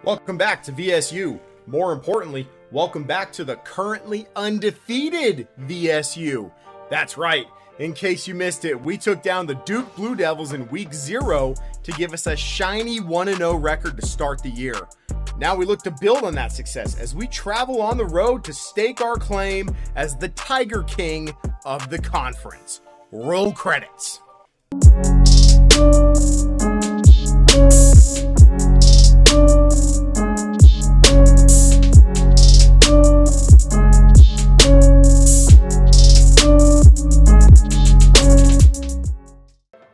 Welcome back to VSU. More importantly, welcome back to the currently undefeated VSU. That's right. In case you missed it, we took down the Duke Blue Devils in week 0 to give us a shiny 1-0 record to start the year. Now we look to build on that success as we travel on the road to stake our claim as the Tiger King of the conference. Roll credits.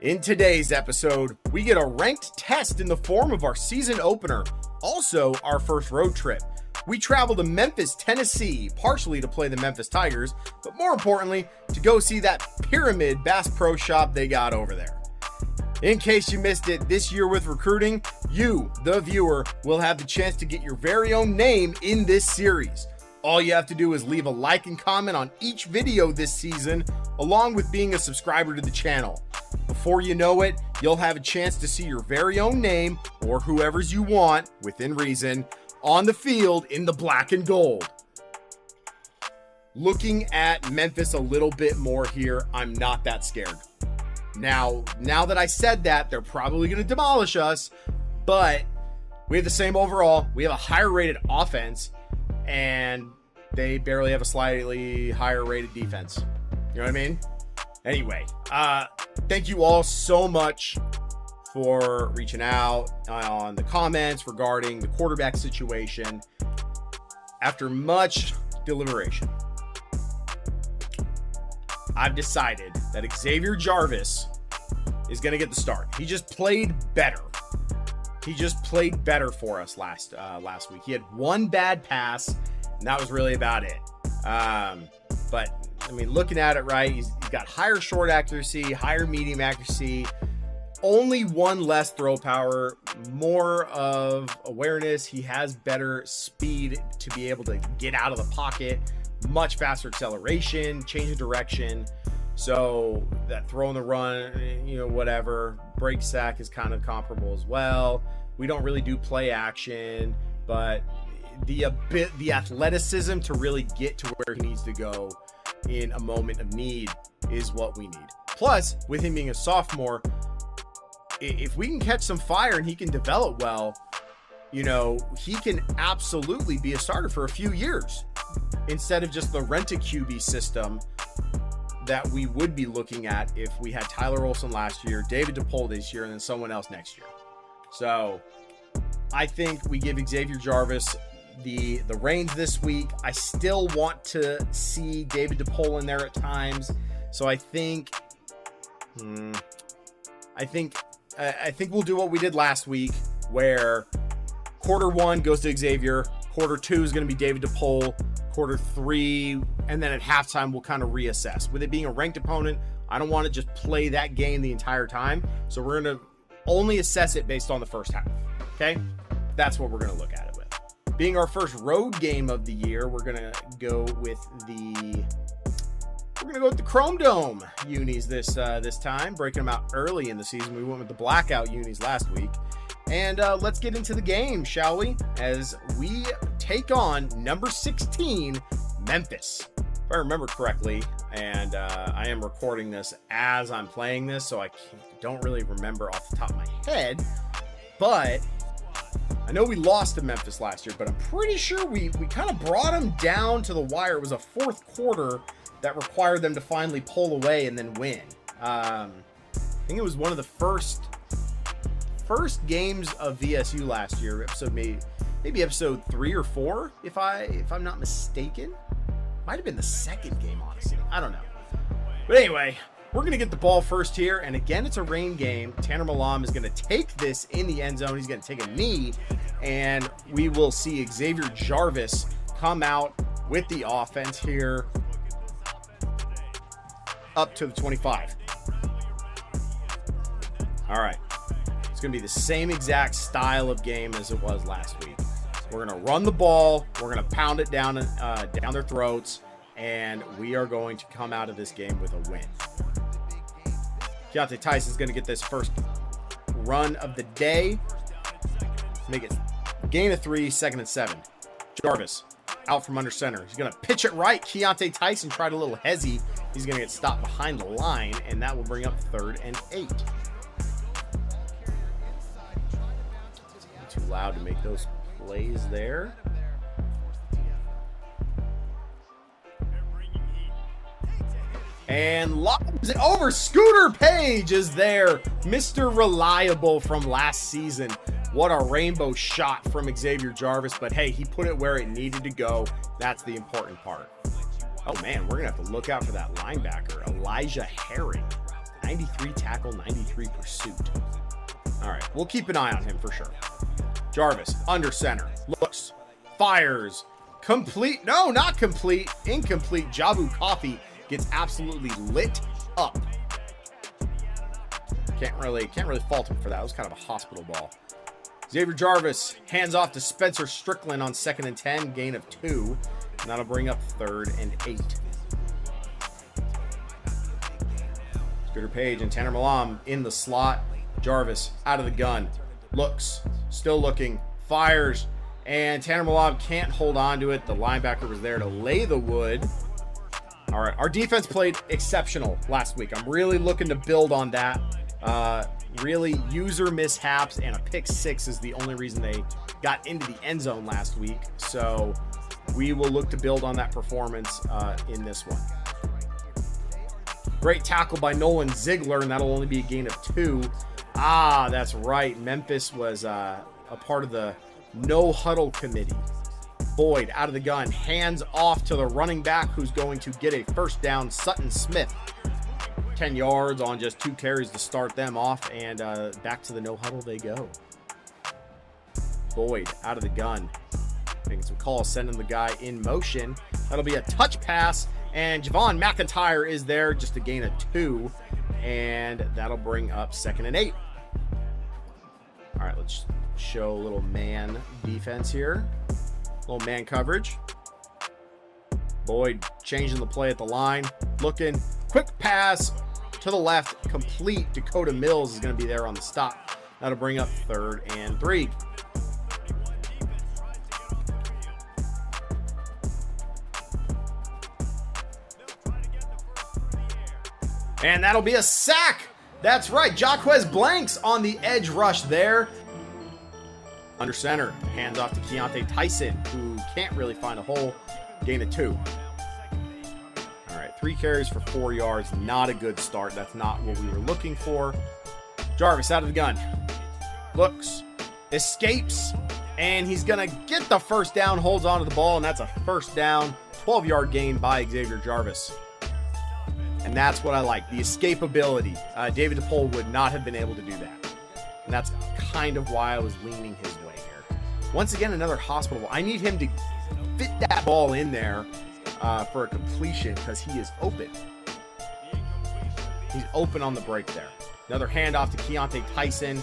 In today's episode, we get a ranked test in the form of our season opener, also our first road trip. We travel to Memphis, Tennessee, partially to play the Memphis Tigers, but more importantly, to go see that Pyramid Bass Pro Shop they got over there. In case you missed it, this year with recruiting, you, the viewer, will have the chance to get your very own name in this series. All you have to do is leave a like and comment on each video this season, along with being a subscriber to the channel. Before you know it, you'll have a chance to see your very own name, or whoever's you want, within reason, on the field in the black and gold. Looking at Memphis a little bit more here, I'm not that scared. Now that I said that, they're probably going to demolish us, but we have the same overall. We have a higher rated offense, and they barely have a slightly higher rated defense. You know what I mean? Anyway, thank you all so much for reaching out on the comments regarding the quarterback situation. After much deliberation, I've decided that Xavier Jarvis is going to get the start. He just played better. He just played better for us last week. He had one bad pass, and that was really about it. But I mean, looking at it, right, he's got higher short accuracy, higher medium accuracy, only one less throw power, more of awareness. He has better speed to be able to get out of the pocket, much faster acceleration, change of direction. So that throw and the run, whatever, break sack is kind of comparable as well. We don't really do play action, but the athleticism to really get to where he needs to go in a moment of need is what we need. Plus, with him being a sophomore, if we can catch some fire and he can develop well, he can absolutely be a starter for a few years instead of just the rent-a-QB system that we would be looking at if we had Tyler Olson last year, David DePaul this year, and then someone else next year. So I think we give Xavier Jarvis the reins this week. I still want to see David DePaul in there at times. So I think we'll do what we did last week, where quarter 1 goes to Xavier, quarter 2 is going to be David DePaul, quarter 3, and then at halftime we'll kind of reassess. With it being a ranked opponent, I don't want to just play that game the entire time. So we're going to only assess it based on the first half. Okay? That's what we're going to look at it with. Being our first road game of the year, we're going to go with the Chrome Dome unis this time, breaking them out early in the season. We went with the blackout unis last week. And let's get into the game, shall we? As we take on number 16, Memphis. If I remember correctly, and I am recording this as I'm playing this, so I don't really remember off the top of my head. But I know we lost to Memphis last year, but I'm pretty sure we kind of brought them down to the wire. It was a fourth quarter that required them to finally pull away and then win. I think it was one of the first games of VSU last year, maybe episode 3 or 4, if I'm not mistaken. Might have been the second game, honestly. I don't know. But anyway, we're going to get the ball first here, and again, it's a rain game. Tanner Malam is going to take this in the end zone. He's going to take a knee, and we will see Xavier Jarvis come out with the offense here up to the 25. All right. It's going to be the same exact style of game as it was last week. We're going to run the ball. We're going to pound it down their throats, and we are going to come out of this game with a win. Keontae Tyson's going to get this first run of the day. Make it Gain of 3, 2nd and 7. Jarvis out from under center. He's going to pitch it right. Keontae Tyson tried a little hezzy. He's going to get stopped behind the line, and that will bring up 3rd and 8. Too loud to make those plays there. And lobs it over. Scooter Page is there. Mr. Reliable from last season. What a rainbow shot from Xavier Jarvis. But hey, he put it where it needed to go. That's the important part. Oh man, we're going to have to look out for that linebacker. Elijah Herring. 93 tackle, 93 pursuit. All right, we'll keep an eye on him for sure. Jarvis, under center. Looks. Fires. Complete. No, not complete. Incomplete. Jabu Coffee gets absolutely lit up. Can't really fault him for that. It was kind of a hospital ball. Xavier Jarvis hands off to Spencer Strickland on 2nd and 10, gain of 2, and that'll bring up 3rd and 8. Scooter Page and Tanner Malam in the slot. Jarvis out of the gun, looks, still looking, fires, and Tanner Malam can't hold on to it. The linebacker was there to lay the wood. All right, our defense played exceptional last week. I'm really looking to build on that. Really, user mishaps and a pick 6 is the only reason they got into the end zone last week. So we will look to build on that performance in this one. Great tackle by Nolan Ziegler, and that'll only be a gain of 2. Ah, that's right. Memphis was a part of the no huddle committee. Boyd out of the gun, hands off to the running back who's going to get a first down, Sutton Smith. 10 yards on just 2 carries to start them off, and back to the no huddle they go. Boyd out of the gun, making some calls, sending the guy in motion. That'll be a touch pass, and Javon McIntyre is there, just a gain of 2, and that'll bring up 2nd and 8. All right, let's show a little man defense here. Little man coverage. Boyd changing the play at the line. Looking. Quick pass to the left. Complete. Dakota Mills is going to be there on the stop. That'll bring up 3rd and 3. And that'll be a sack. That's right. Jaquez Blanks on the edge rush there. Under center, hands off to Keontae Tyson, who can't really find a hole. Gain of 2. All right, 3 carries for 4 yards. Not a good start. That's not what we were looking for. Jarvis out of the gun. Looks, escapes, and he's going to get the first down, holds onto the ball, and that's a first down. 12-yard gain by Xavier Jarvis. And that's what I like, the escapability. David DePaul would not have been able to do that. And that's kind of why I was leaning his way here. Once again, another hospital. I need him to fit that ball in there for a completion because he is open. He's open on the break there. Another handoff to Keontae Tyson.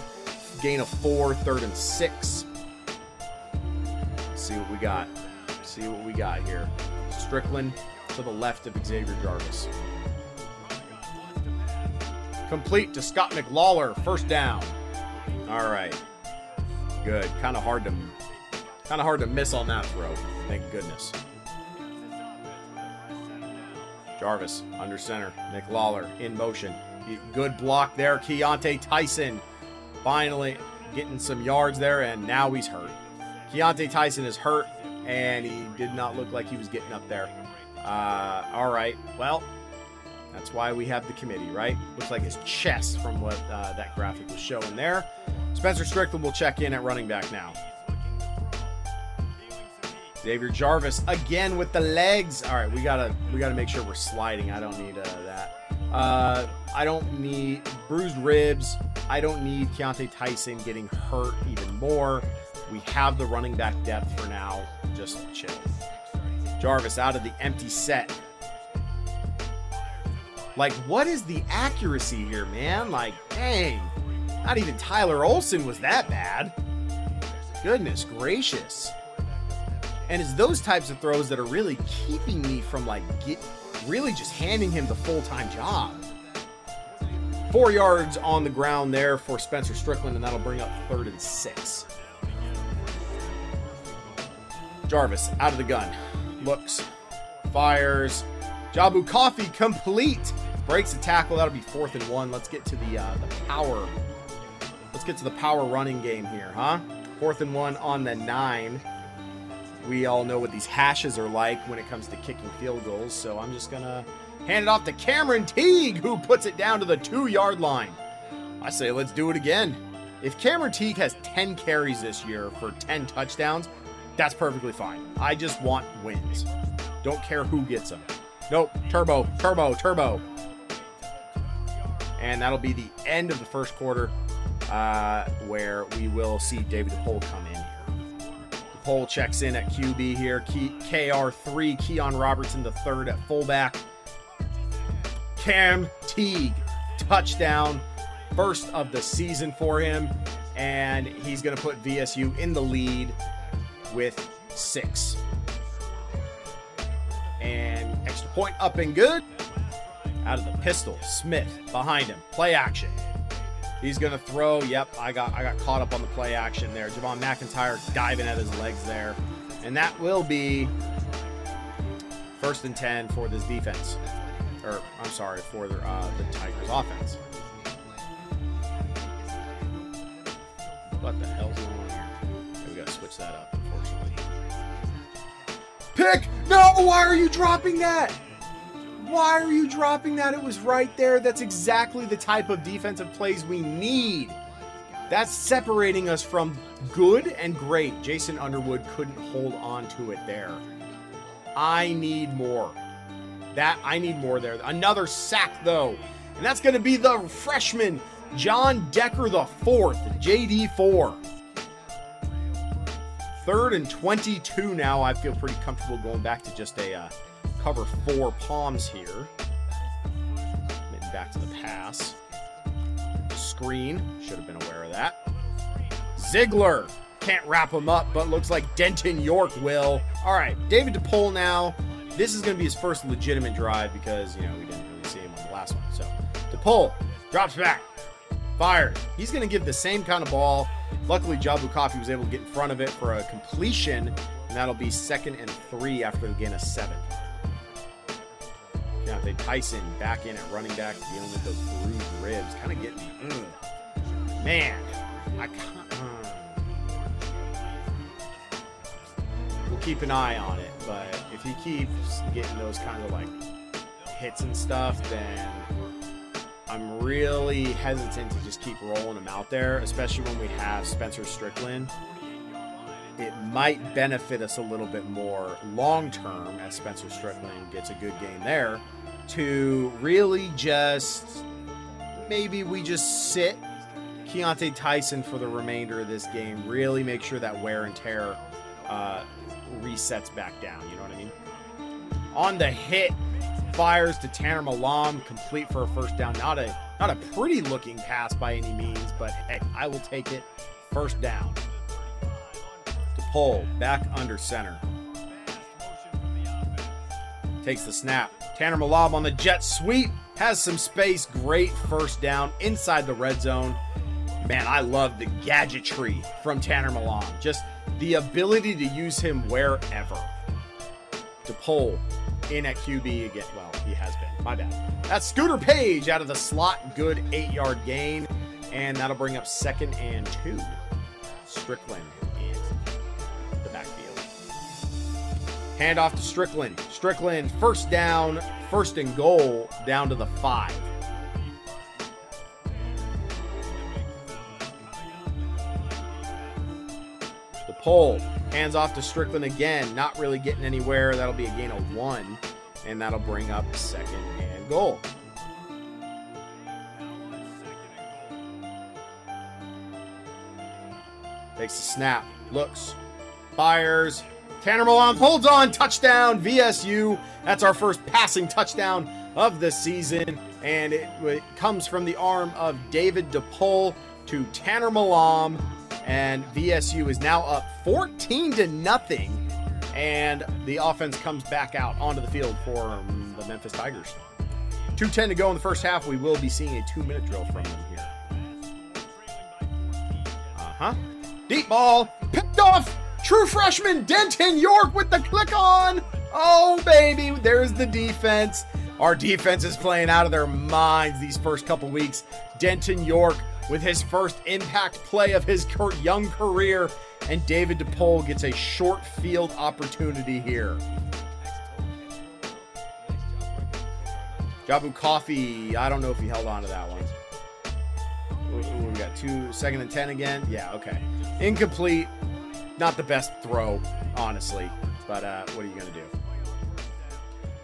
Gain of 4, 3rd and 6. Let's see what we got. See what we got here. Strickland to the left of Xavier Jarvis. Complete to Scott McLawler. First down. All right. Good. Kind of hard to miss on that throw. Thank goodness. Jarvis under center. McLawler in motion. Good block there. Keontae Tyson finally getting some yards there, and now he's hurt. Keontae Tyson is hurt, and he did not look like he was getting up there. All right. Well, that's why we have the committee, right? Looks like his chest from what that graphic was showing there. Spencer Strickland will check in at running back now. Xavier Jarvis again with the legs. All right, we gotta make sure we're sliding. I don't need that. I don't need bruised ribs. I don't need Keontae Tyson getting hurt even more. We have the running back depth for now. Just chill. Jarvis out of the empty set. Like, what is the accuracy here, man? Like, dang. Not even Tyler Olsen was that bad. Goodness gracious. And it's those types of throws that are really keeping me from, like, really just handing him the full-time job. 4 yards on the ground there for Spencer Strickland, and that'll bring up 3rd and 6. Jarvis out of the gun. Looks. Fires. Jabu Coffee complete. Breaks the tackle. That'll be 4th and 1. Let's get to the power. Let's get to the power running game here, huh? 4th and 1 on the 9. We all know what these hashes are like when it comes to kicking field goals, so I'm just going to hand it off to Cameron Teague, who puts it down to the 2-yard line. I say let's do it again. If Cameron Teague has 10 carries this year for 10 touchdowns, that's perfectly fine. I just want wins. Don't care who gets them. Nope. Turbo, turbo, turbo. And that'll be the end of the first quarter, where we will see David DePole come in here. DePole checks in at QB here. KR3, Keon Robertson the third at fullback. Cam Teague, touchdown. First of the season for him. And he's going to put VSU in the lead with 6. And extra point up and good. Out of the pistol, Smith behind him. Play action. He's going to throw. Yep, I got caught up on the play action there. Javon McIntyre diving at his legs there. And that will be 1st and 10 for this defense. Or, I'm sorry, for the Tigers offense. What the hell's going on here? Okay, we got to switch that up, unfortunately. Pick! No! Why are you dropping that? Why are you dropping that? It was right there. That's exactly the type of defensive plays we need. That's separating us from good and great. Jason Underwood couldn't hold on to it there. I need more. I need more there. Another sack, though. And that's going to be the freshman, John Decker the 4th, JD4. 3rd and 22 now. I feel pretty comfortable going back to just a cover 4 palms here. Getting back to the pass. Screen. Should have been aware of that. Ziegler. Can't wrap him up, but looks like Denton York will. All right, David DePole now. This is going to be his first legitimate drive because, we didn't really see him on the last one. So, DePole drops back. Fired. He's going to give the same kind of ball. Luckily, Jabu Coffee was able to get in front of it for a completion, and that'll be 2nd and 3 after the gain of 7. Deontay Tyson back in at running back, dealing with those bruised ribs. Kind of getting, man, I can't. We'll keep an eye on it, but if he keeps getting those kind of like hits and stuff, then I'm really hesitant to just keep rolling him out there, especially when we have Spencer Strickland. It might benefit us a little bit more long-term as Spencer Strickland gets a good game there to really just, maybe we just sit Keontae Tyson for the remainder of this game, really make sure that wear and tear resets back down, you know what I mean? On the hit, fires to Tanner Malam, complete for a first down. Not a pretty looking pass by any means, but hey, I will take it. First down. DePole back under center. Takes the snap. Tanner Malam on the jet sweep. Has some space. Great first down inside the red zone. Man, I love the gadgetry from Tanner Malam. Just the ability to use him wherever. DePole in at QB again. Well, he has been. My bad. That's Scooter Page out of the slot. Good 8-yard gain. And that'll bring up 2nd and 2. Strickland in the backfield. Hand off to Strickland. Strickland, first down, 1st and goal, down to the 5. DePole, hands off to Strickland again. Not really getting anywhere. That'll be a gain of 1. And that'll bring up 2nd and goal. Takes the snap. Looks. Fires. Tanner Malam holds on. Touchdown. VSU. That's our first passing touchdown of the season. And it comes from the arm of David DePole to Tanner Malam. And VSU is now up 14-0. And the offense comes back out onto the field for the Memphis Tigers. 2:10 to go in the first half. We will be seeing a 2-minute drill from them here. Deep ball. Picked off. True freshman Denton York with the click on. Oh, baby. There's the defense. Our defense is playing out of their minds these first couple weeks. Denton York with his first impact play of his young career. And David DePaul gets a short field opportunity here. Jabu Coffee, I don't know if he held on to that one. Ooh, we got 2nd and 10 again. Yeah, okay. Incomplete. Not the best throw, honestly. But what are you going to do?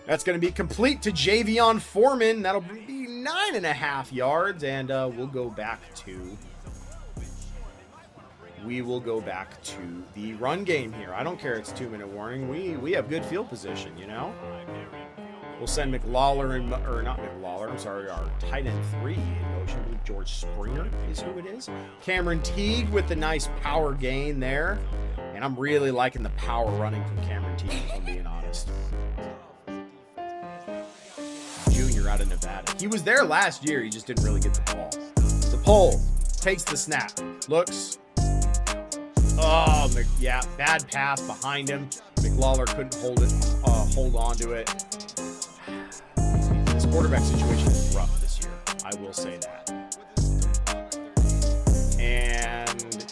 That's going to be complete to Javion Foreman. That'll be 9.5 yards. And we'll go back to the run game here. I don't care. It's 2-minute warning. We have good field position, you know? We'll send McLawler our tight end 3 in motion. With George Springer is who it is. Cameron Teague with the nice power gain there. And I'm really liking the power running from Cameron Teague, if I'm being honest. Junior out of Nevada. He was there last year. He just didn't really get the ball. DePaul takes the snap. Looks. Oh, yeah, bad pass behind him. McLawler couldn't hold on to it. This quarterback situation is rough this year. I will say that. And,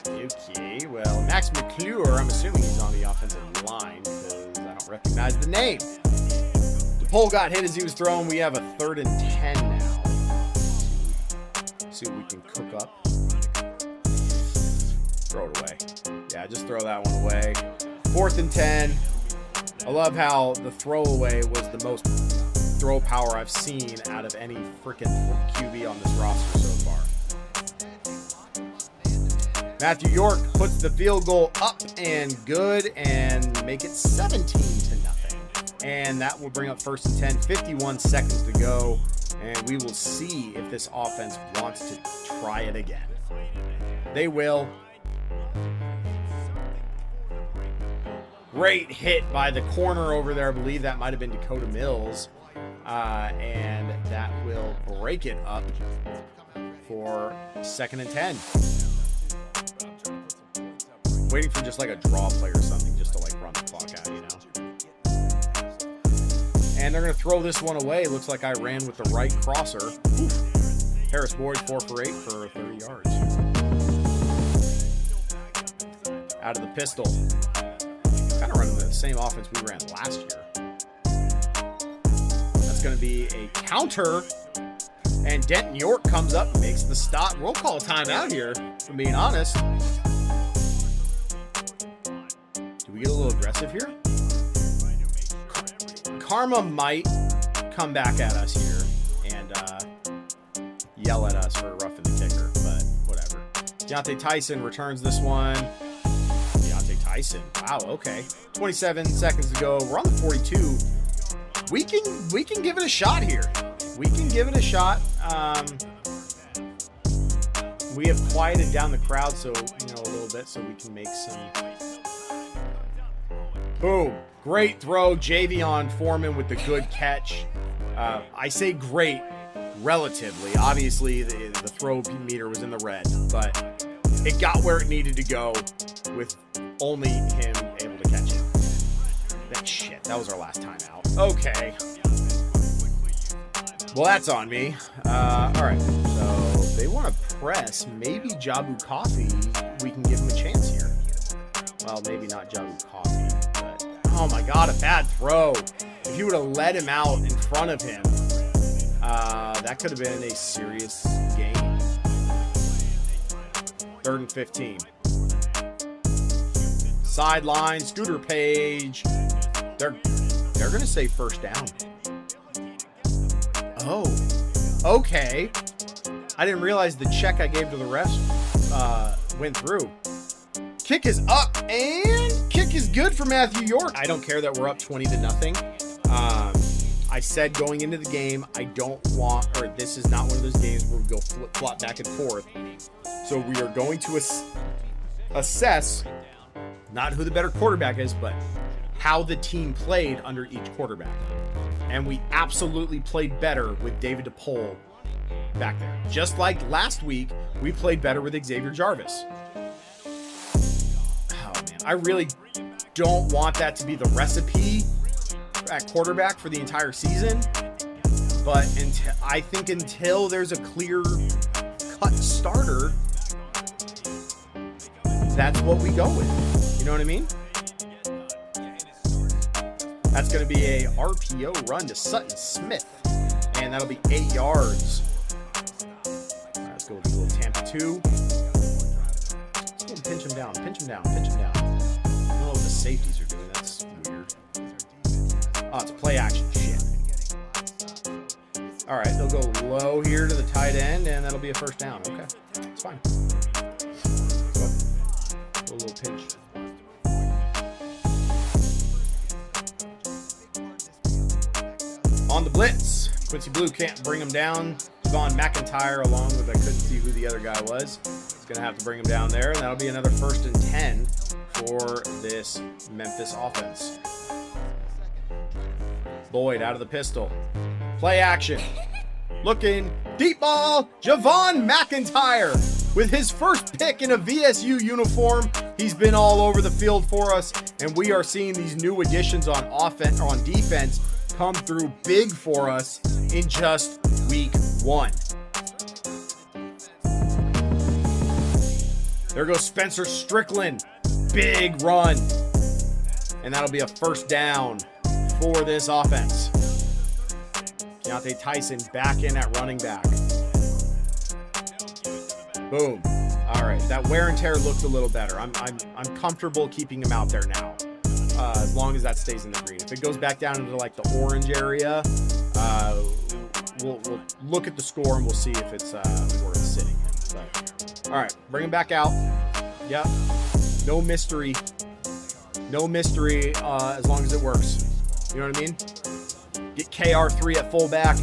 okay, well, Max McClure, I'm assuming he's on the offensive line because I don't recognize the name. DePaul got hit as he was throwing. We have a 3rd and 10 now. See what we can cook up. Throw it away. Yeah, just throw that one away. 4th and 10. I love how the throwaway was the most throw power I've seen out of any freaking QB on this roster so far. Matthew York puts the field goal up and good and make it 17-0. And that will bring up 1st and 10, 51 seconds to go. And we will see if this offense wants to try it again. They will. Great hit by the corner over there. I believe that might have been Dakota Mills. And that will break it up for 2nd and 10. Waiting for just like a draw play or something just to like run the clock out, you know. And they're going to throw this one away. Looks like I ran with the right crosser. Oof. Harris Boyd 4 for 8 for 30 yards. Out of the pistol. Kind of running the same offense we ran last year. That's going to be a counter. And Denton York comes up, makes the stop. We'll call a timeout here, if I'm being honest. Do we get a little aggressive here? Karma might come back at us here and yell at us for roughing the kicker, but whatever. Deontay Tyson returns this one. Deontay Tyson. Wow, okay. 27 seconds to go. We're on the 42. We can give it a shot here. We can give it a shot. We have quieted down the crowd a little bit so we can make some. Boom. Great throw. Javion Foreman with the good catch. I say great relatively. Obviously, the throw meter was in the red, but it got where it needed to go with only him able to catch it. That was our last timeout. Okay. Well, that's on me. All right. So they want to press. Maybe Jabu Coffee. We can give him a chance here. Well, maybe not Jabu Coffee, but oh my God, a bad throw. If you would have let him out in front of him, that could have been a serious game. 3rd and 15. Sideline, Scooter Page. They're going to say first down. Oh, okay. I didn't realize the check I gave to the refs went through. Kick is up, and kick is good for Matthew York. I don't care that we're up 20-0. I said going into the game, this is not one of those games where we go flip-flop back and forth. So we are going to assess not who the better quarterback is, but how the team played under each quarterback. And we absolutely played better with David DePaul back there. Just like last week, we played better with Xavier Jarvis. Oh, man, I really don't want that to be the recipe at quarterback for the entire season. But I think until there's a clear-cut starter, that's what we go with. You know what I mean? That's going to be a RPO run to Sutton Smith. And that'll be 8 yards. All right, let's go with a little Tampa 2. Let's go and pinch him down. Pinch him down. Pinch him down. I don't know what the safeties are doing. That's weird. Oh, it's play action. Shit. All right, they'll go low here to the tight end, and that'll be a first down. Okay, it's fine. Go a little pinch. On the blitz, Quincy Blue can't bring him down. Vaughn McIntyre, along with, I couldn't see who the other guy was. He's going to have to bring him down there, and that'll be another 1st and 10 for this Memphis offense. Boyd out of the pistol. Play action. Looking. Deep ball. Javon McIntyre with his first pick in a VSU uniform. He's been all over the field for us, and we are seeing these new additions on offense or on defense come through big for us in just week 1. There goes Spencer Strickland. Big run. And that'll be a first down for this offense. Keontae Tyson back in at running back. Boom. All right, that wear and tear looks a little better. I'm comfortable keeping him out there now, as long as that stays in the green. If it goes back down into like the orange area, we'll look at the score and we'll see if it's worth sitting in. But, all right, bring him back out. Yep. No mystery. No mystery as long as it works. You know what I mean? Get KR3 at fullback,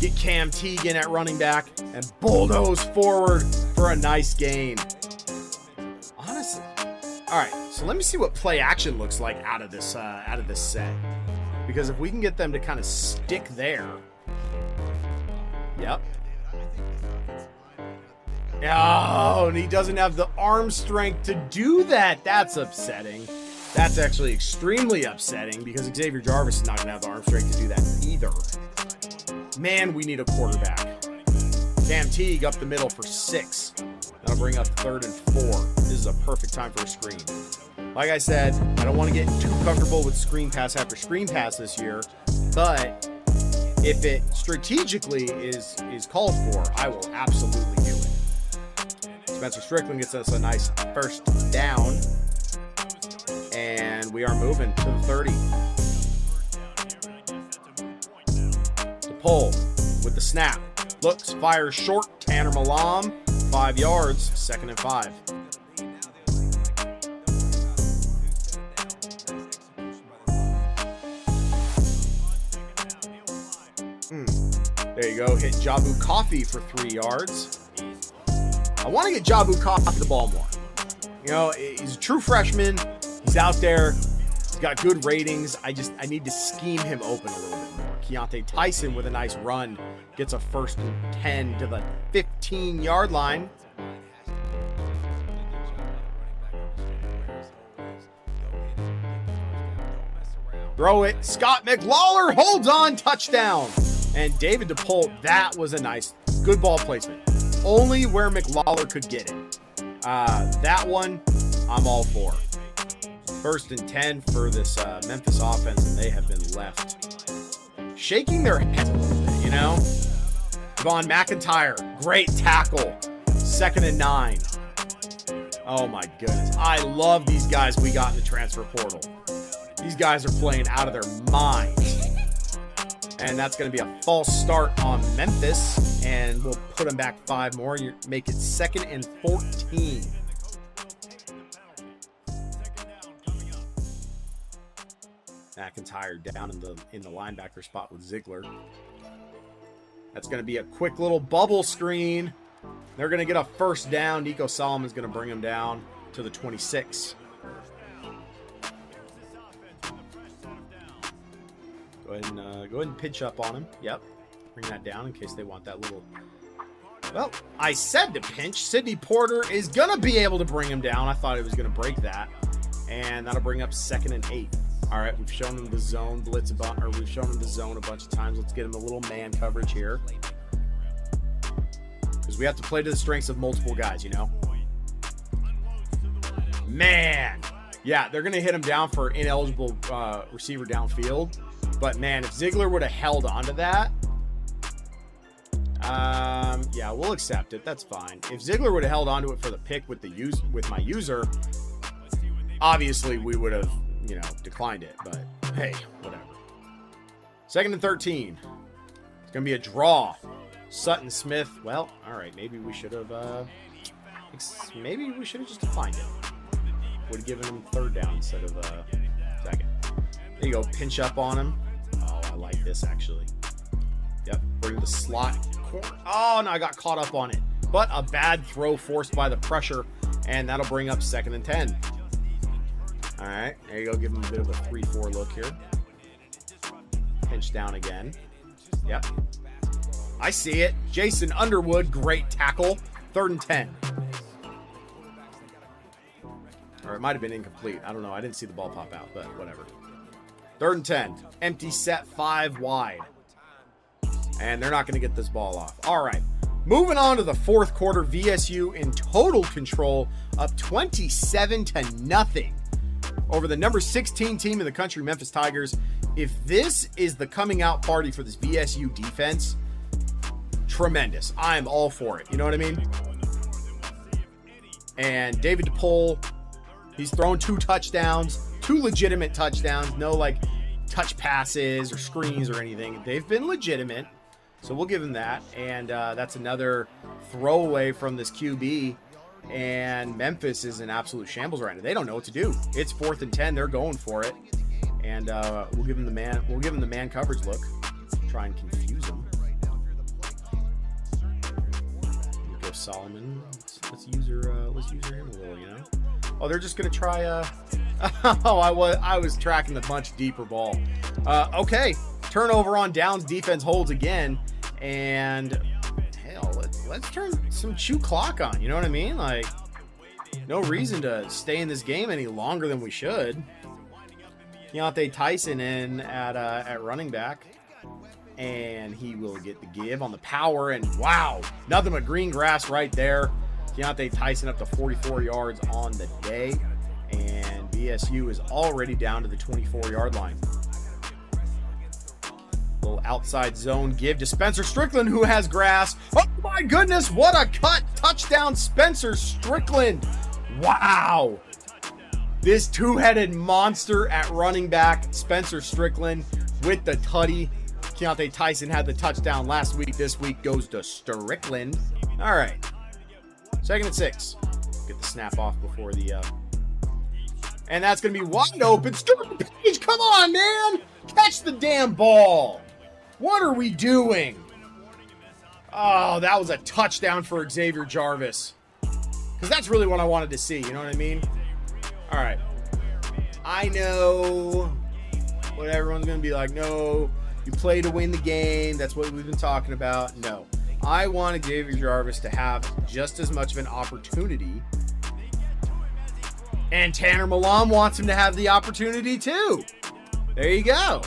get Cam Teagan at running back, and bulldoze forward for a nice gain. Honestly. All right, so let me see what play action looks like out of this set. Because if we can get them to kind of stick there. Yep. Oh, and he doesn't have the arm strength to do that. That's upsetting. That's actually extremely upsetting because Xavier Jarvis is not going to have the arm strength to do that either. Man, we need a quarterback. Cam Teague up the middle for 6. That'll bring up 3rd and 4. This is a perfect time for a screen. Like I said, I don't want to get too comfortable with screen pass after screen pass this year, but if it strategically is called for, I will absolutely do it. Spencer Strickland gets us a nice first down. And we are moving to the 30. DePaul with the snap. Looks, fires short. Tanner Malam, 5 yards, 2nd and 5. There you go. Hit Jabu Coffee for 3 yards. I want to get Jabu Coffee the ball more. You know, he's a true freshman. He's out there. He's got good ratings. I need to scheme him open a little bit more. Keontae Tyson with a nice run gets a 1st and 10 to the 15-yard line. Throw it. Scott McLawler holds on. Touchdown. And David DePaul, that was a nice, good ball placement. Only where McLawler could get it. That one, I'm all for. 1st and 10 for this Memphis offense, and they have been left shaking their heads a little bit, you know? Vaughn McIntyre, great tackle. 2nd and 9. Oh, my goodness. I love these guys we got in the transfer portal. These guys are playing out of their minds. And that's going to be a false start on Memphis, and we'll put them back 5 more. You make it 2nd and 14. McIntyre down in the linebacker spot with Ziegler. That's going to be a quick little bubble screen. They're going to get a first down. Nico Solomon's going to bring them down to the 26. Go ahead and pinch up on him. Yep. Bring that down in case they want that little... Well, I said to pinch. Sidney Porter is going to be able to bring him down. I thought he was going to break that. And that'll bring up 2nd and 8. All right, we've shown them the zone blitz we've shown them the zone a bunch of times. Let's get them a little man coverage here. Because we have to play to the strengths of multiple guys, you know? Man. Yeah, they're going to hit him down for ineligible receiver downfield. But, man, if Ziegler would have held onto that, yeah, we'll accept it. That's fine. If Ziegler would have held onto it for the pick with my user, obviously we would have, you know, declined it. But, hey, whatever. 2nd and 13. It's going to be a draw. Sutton Smith. Well, all right. Maybe we should have just declined it. Would have given him 3rd down instead of 2nd. There you go. Pinch up on him. Oh, I like this, actually. Yep. Bring the slot. Oh, no, I got caught up on it. But a bad throw forced by the pressure, and that'll bring up 2nd and 10. All right. There you go. Give him a bit of a 3-4 look here. Pinch down again. Yep. I see it. Jason Underwood, great tackle. 3rd and 10. Or it might have been incomplete. I don't know. I didn't see the ball pop out, but whatever. 3rd and 10. Empty set 5 wide. And they're not going to get this ball off. All right. Moving on to the 4th quarter. VSU in total control, up 27-0 over the number 16 team in the country, Memphis Tigers. If this is the coming out party for this VSU defense, tremendous. I am all for it. You know what I mean? And David DePaul, he's thrown 2 touchdowns, 2 legitimate touchdowns. No, like, touch passes or screens or anything. They've been legitimate. So we'll give him that. And that's another throwaway from this QB. And Memphis is in absolute shambles right now. They don't know what to do. It's 4th and 10. They're going for it. And we'll give him the man coverage look. Try and confuse him. Go Solomon. Let's use him a little, you know. Oh, they're just gonna try. Oh, I was tracking the much deeper ball. Okay, turnover on downs. Defense holds again, and hell, let's turn some chew clock on. You know what I mean? Like, no reason to stay in this game any longer than we should. Keontae Tyson in at running back, and he will get the give on the power. And wow, nothing but green grass right there. Keontae Tyson up to 44 yards on the day, and VSU is already down to the 24-yard line. Little outside zone give to Spencer Strickland, who has grass. Oh my goodness, what a cut! Touchdown, Spencer Strickland. Wow. This 2-headed monster at running back, Spencer Strickland with the tutty. Keontae Tyson had the touchdown last week. This week goes to Strickland. All right. 2nd and 6. Get the snap off before the... And that's going to be wide open. Stuart Page, come on, man! Catch the damn ball! What are we doing? Oh, that was a touchdown for Xavier Jarvis. Because that's really what I wanted to see, you know what I mean? All right. I know what everyone's going to be like, no, you play to win the game. That's what we've been talking about. No. I want Xavier Jarvis to have just as much of an opportunity. And Tanner Milam wants him to have the opportunity too. There you go.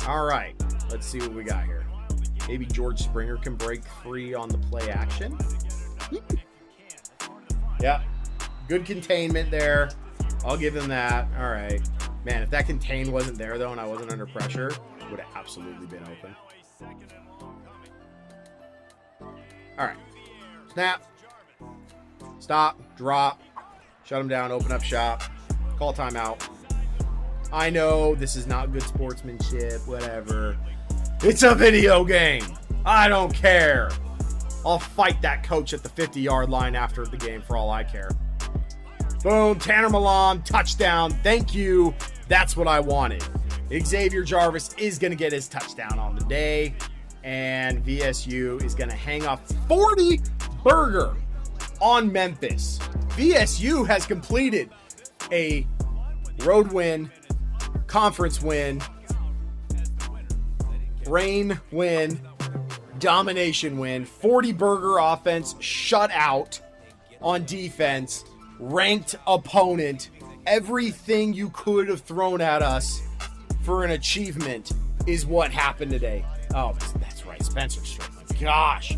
All right. Let's see what we got here. Maybe George Springer can break free on the play action. Yeah. Good containment there. I'll give him that. All right. Man, if that contain wasn't there, though, and I wasn't under pressure, it would have absolutely been open. All right. Snap. Stop. Drop. Shut him down. Open up shop. Call timeout. I know this is not good sportsmanship. Whatever. It's a video game. I don't care. I'll fight that coach at the 50-yard line after the game for all I care. Boom. Tanner Milam. Touchdown. Thank you. That's what I wanted. Xavier Jarvis is going to get his touchdown on the day. And VSU is going to hang off 40 burger on Memphis. VSU has completed a road win, conference win, rain win, domination win, 40 burger offense, shutout on defense, ranked opponent, Everything you could have thrown at us for an achievement is what happened today. Oh, that's right. Spencer Strickland. Gosh.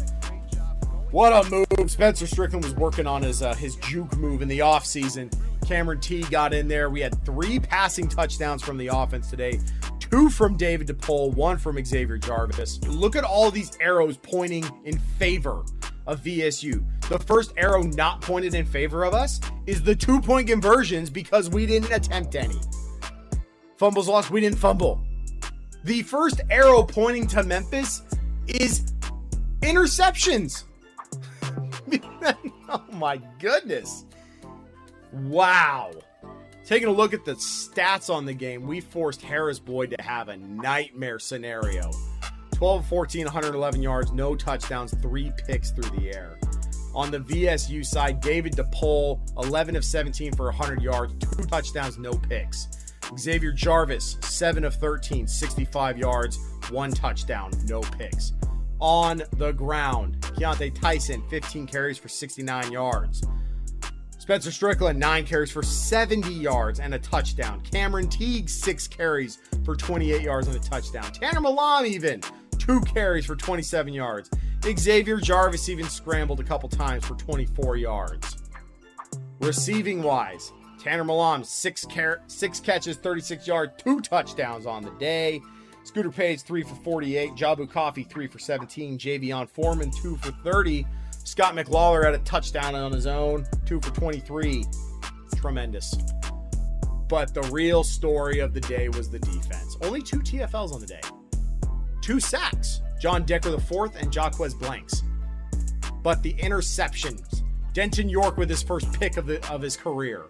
What a move. Spencer Strickland was working on his juke move in the offseason. Cameron Teague got in there. We had 3 passing touchdowns from the offense today. 2 from David DePaul, 1 from Xavier Jarvis. Look at all these arrows pointing in favor of VSU. The first arrow not pointed in favor of us is the 2-point conversions because we didn't attempt any. Fumbles lost, we didn't fumble. The first arrow pointing to Memphis is interceptions. Oh my goodness. Wow. Taking a look at the stats on the game, we forced Harris Boyd to have a nightmare scenario. 12 of 14, 111 yards, no touchdowns, 3 picks through the air. On the VSU side, David DePaul, 11 of 17 for 100 yards, 2 touchdowns, no picks. Xavier Jarvis, 7 of 13, 65 yards, 1 touchdown, no picks. On the ground, Keontae Tyson, 15 carries for 69 yards. Spencer Strickland, 9 carries for 70 yards and a touchdown. Cameron Teague, 6 carries for 28 yards and a touchdown. Tanner Malam even, 2 carries for 27 yards. Xavier Jarvis even scrambled a couple times for 24 yards. Receiving wise, Tanner Malam, 6 catches, 36 yards, 2 touchdowns on the day. Scooter Page, 3 for 48. Jabu Coffee, 3 for 17. Javion Foreman, 2 for 30. Scott McLawler had a touchdown on his own, 2 for 23. Tremendous. But the real story of the day was the defense. Only 2 TFLs on the day. 2 sacks. John Decker IV and Jaquez Blanks. But the interceptions. Denton York with his first pick of his career.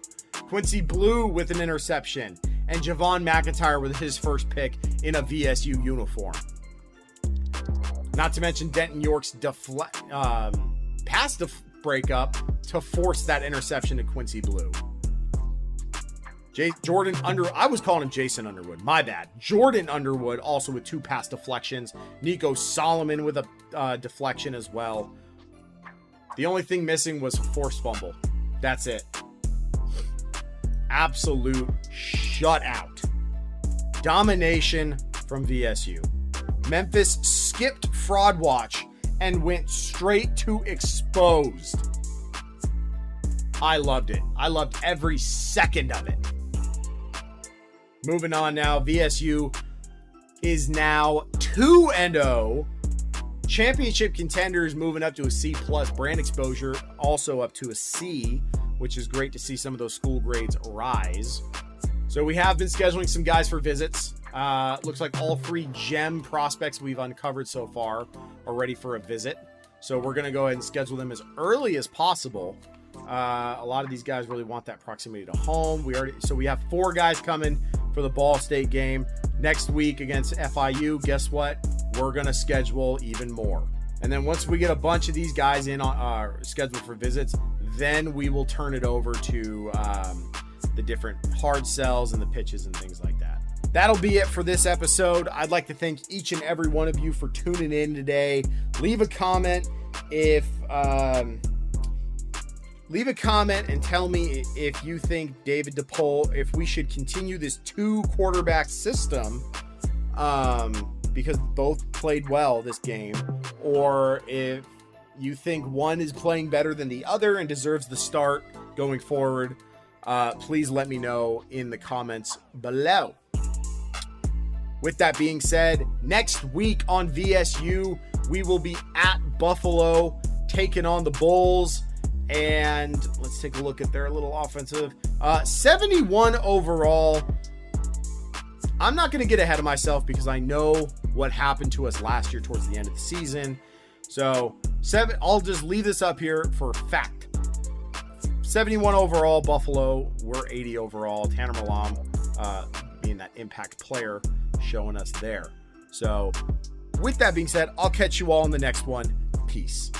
Quincy Blue with an interception. And Javon McIntyre with his first pick in a VSU uniform. Not to mention Denton York's pass breakup to force that interception to Quincy Blue. I was calling him Jason Underwood. My bad. Jordan Underwood also with 2 pass deflections. Nico Solomon with a deflection as well. The only thing missing was forced fumble. That's it. Absolute shutout. Domination from VSU. Memphis skipped fraud watch and went straight to exposed. I loved it. I loved every second of it. Moving on now, VSU is now 2-0. Championship contenders moving up to a C+. Brand exposure also up to a C, which is great to see some of those school grades rise. So we have been scheduling some guys for visits. Looks like all 3 gem prospects we've uncovered so far are ready for a visit. So we're going to go ahead and schedule them as early as possible. A lot of these guys really want that proximity to home. We have 4 guys coming for the Ball State game. Next week against FIU, guess what? We're going to schedule even more. And then once we get a bunch of these guys in on scheduled for visits, then we will turn it over to the different hard sells and the pitches and things like that. That'll be it for this episode. I'd like to thank each and every one of you for tuning in today. Leave a comment and tell me if you think David DePaul, if we should continue this 2 quarterback system, because both played well this game, or if you think one is playing better than the other and deserves the start going forward. Please let me know in the comments below. With that being said, next week on VSU, we will be at Buffalo taking on the Bulls. And let's take a look at their little offensive. 71 overall. I'm not going to get ahead of myself because I know what happened to us last year towards the end of the season. So I'll just leave this up here for fact. 71 overall, Buffalo. We're 80 overall. Tanner Malam being that impact player showing us there. So with that being said, I'll catch you all in the next one. Peace.